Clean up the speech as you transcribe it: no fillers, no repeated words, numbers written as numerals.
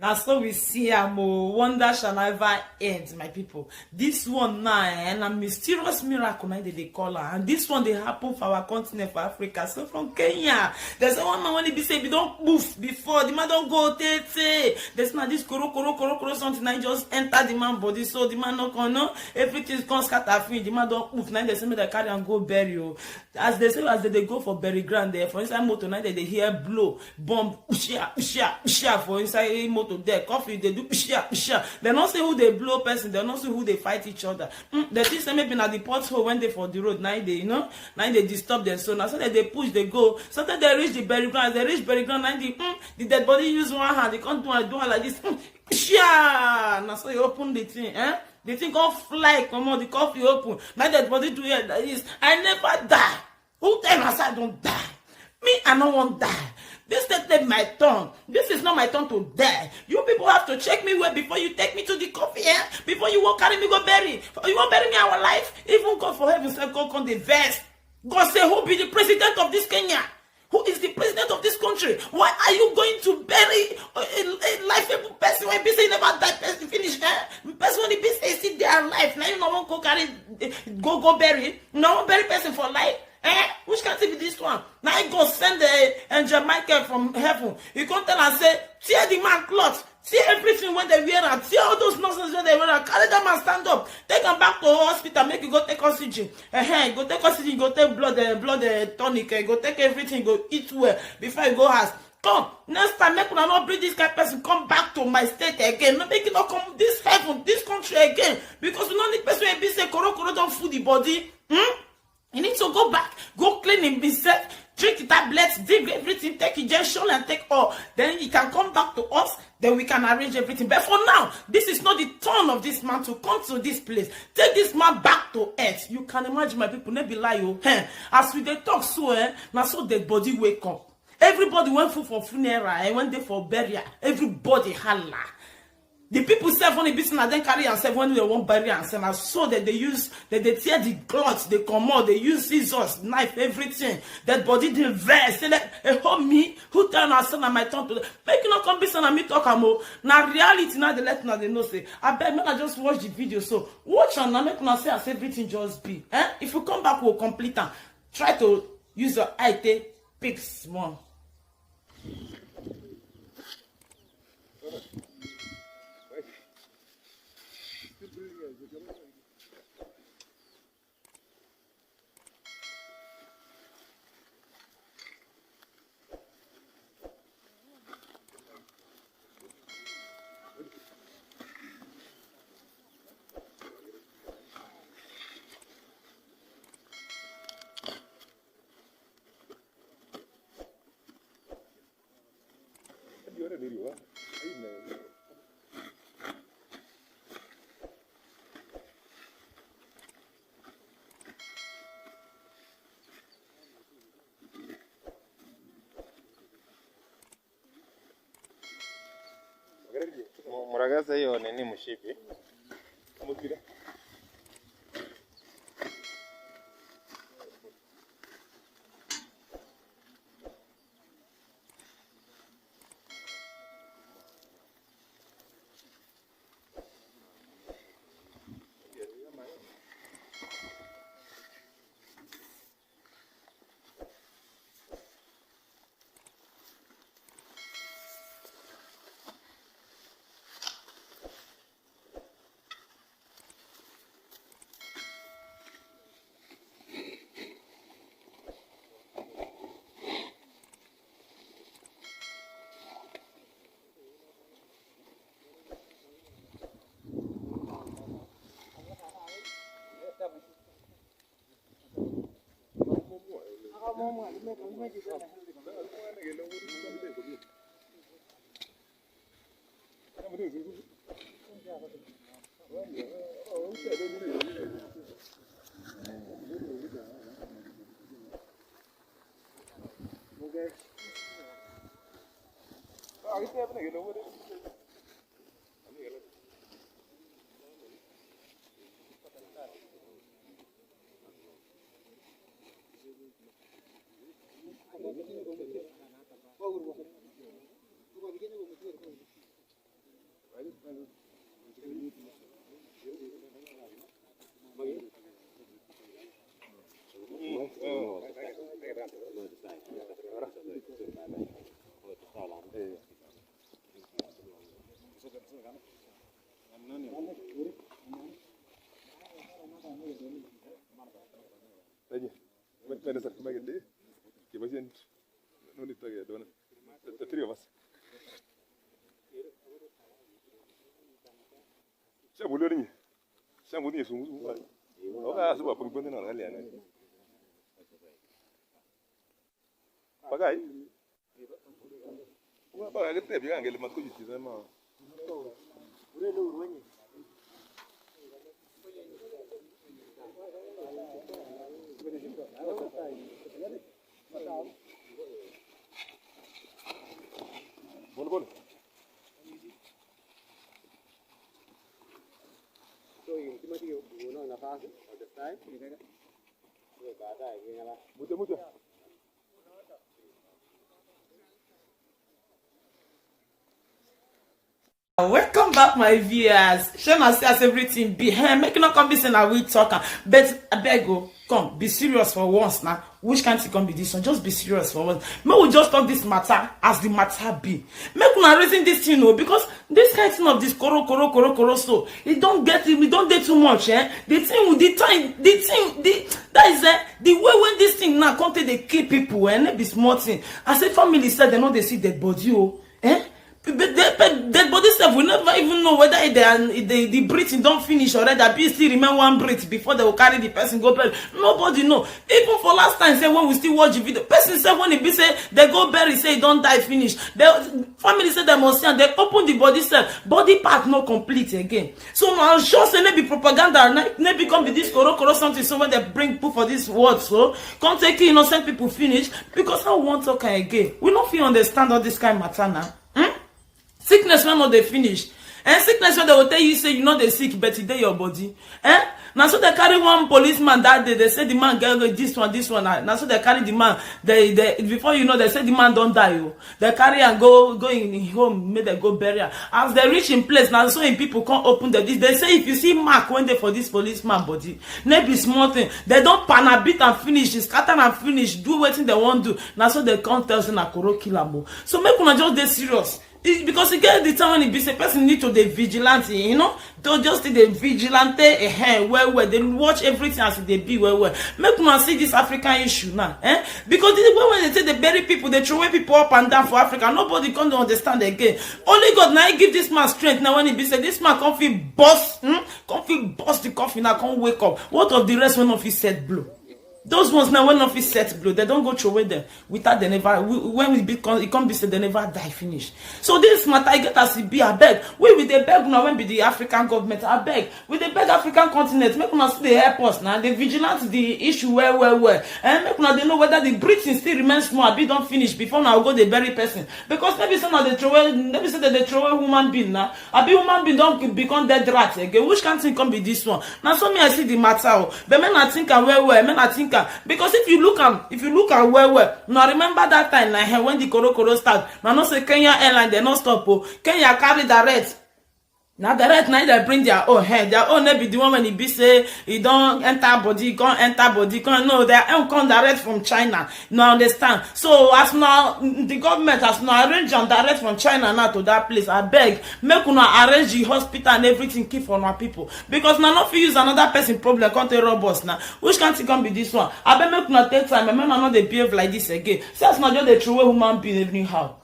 Now, so we see wonder shall never end, my people. This one now, and a mysterious miracle now they call her. And this one they happen for our continent, for Africa. So from Kenya, there's one man when he be say, we don't move before the man don't go tete. There's not this koro something. I just enter the man body, so the man not gonna everything's gonna scatter free. The man don't move. Now they say me they carry and go bury you. As they say, as they go for bury ground there, for inside motor now they hear blow, bomb, usha for inside motor. There, coffee, they do pisha. They don't say who they blow person, they don't say who they fight each other. The things they maybe at the pothole when they for the road, now they, now they disturb them. So now so that they push, they go. Sometimes they reach the burial ground, they reach burial ground, now the dead body use one hand, they can't do it like this. Pisha! Now so you open the thing, the thing can't fly, come on, the coffee open. Now that body do it like this. I never die. Who tell us I don't die? Me, I don't want die. This is my turn. This is not my turn to die. You people have to check me well before you take me to the coffee, before you won't carry me go bury. You won't bury me our life. Even God for heaven's sake, God on the verse. God say, who be the president of this Kenya? Who is the president of this country? Why are you going to bury a lifeable person when be say never die person finish? Person when be say see their life. Now you no want go carry go bury. No one bury person for life. Which can't be this one? Now he go send the angel Michael from heaven. He come tell and say, tear the man cloth, tear everything when they wear and tear all those nonsense when they wear and carry them and stand up. Take them back to hospital, make you go take oxygen. Go take oxygen, go take blood tonic, go take everything, go eat well before you go house. Come, next time, make una not bring this kind of person come back to my state again. Not make it not come this heaven, this country again. Because we don't need person who be say koro don't food the body. You need to go back, go clean himself, drink the tablets, drink everything, take injection and take all. Then he can come back to us, then we can arrange everything. But for now, this is not the turn of this man to come to this place. Take this man back to earth. You can imagine my people, never lie you. As we they talk so, now so the body wake up. Everybody went for funeral, went there for burial. Everybody holla. The people say when the business and then carry and say when they won't bury and say so that they use that they tear the cloths, they come out, they use scissors, knife, everything. That body the verse, say that me who tell us son my turn to make you not come be son and me talk amo. Now reality now they let now they know say I bet me I just watch the video. So watch and now make now say as everything just be. If you come back we'll complete and try to use your eye to pick small. Muragaza hiyo nini mshipi? The three of us. Welcome back, my viewers. Share and see as everything be. Hey, make it not come be saying that we talking, but I beg you, come be serious for once now. Which can't it come be this one? Just be serious for once. May we just talk this matter as the matter be. Make una raising this thing, no, because this kind of thing of this koro so it don't get it. We don't get too much, eh? The thing with the time, that is the way when this thing now come to they kill people, and be small thing. I said family said they know they see dead body, oh, eh? Dead body self will never even know whether the breathing don't finish already. That be still remain one breath before they will carry the person go bury. Nobody know. Even for last time, say when we still watch the video, person said when it be say they go bury, say he don't die finish. The family said they must see and they open the body self, body part not complete again. So I'm sure say maybe propaganda, maybe come be this koro something. So when they bring people for this word, so come take innocent people finish because I want to talk again. We don't feel understand all this kind of matter now. Sickness when not they finish. And sickness when they will tell you say you know they sick, but it your body. Now so they carry one policeman that day, they say the man get this one. Now so they carry the man, they before you know they say the man don't die. Oh. They carry and go in home, make they go bury. As they reach in place, now so in people can't open the this. They say if you see mark when they for this policeman body, maybe small thing, they don't pan a bit and finish, scatter and finish, do what they want to do. Now so they can't tell say na koro kill am. So make una just dey serious. Because you get the time when it be a person need to be vigilante, you know, don't just the vigilante where they watch everything as they be where make me see this African issue now, because this is when they say they bury people, they throw away people up and down for Africa, nobody can understand again. Only God now give this man strength. Now when he be said this man can't feel bust, the coffin now can't wake up. What of the rest when of his set blow? Those ones now when of his set blow, they don't go through away them without they never when it can't be said they never die finish. So this matter I get as it be I beg. We with the beg now when be the African government I beg. With the beg African continent, make una see the airports now, the vigilance the issue where. And make una they know whether the breathing still remains small, be don't finish before now go the bury person. Because maybe some of the throw away, maybe say that they throw away human being now. I be human being don't become dead rat again. Which can't think can be this one? Now so me I see the matter. But men I think where men I think because if you look at where now remember that time like when the koro start now no say Kenya airline they not stop Kenya carry direct now direct now they bring their own head their own be the one when it be say it don't enter body can't no they come direct from China now understand. So as now the government has now arranged and direct from China now to that place I beg make una arrange the hospital and everything keep for our people because now not use another person problem can't robust now which can't come be this one I beg make una take time and make una not they behave like this again. So as now just they throw away human being anyhow.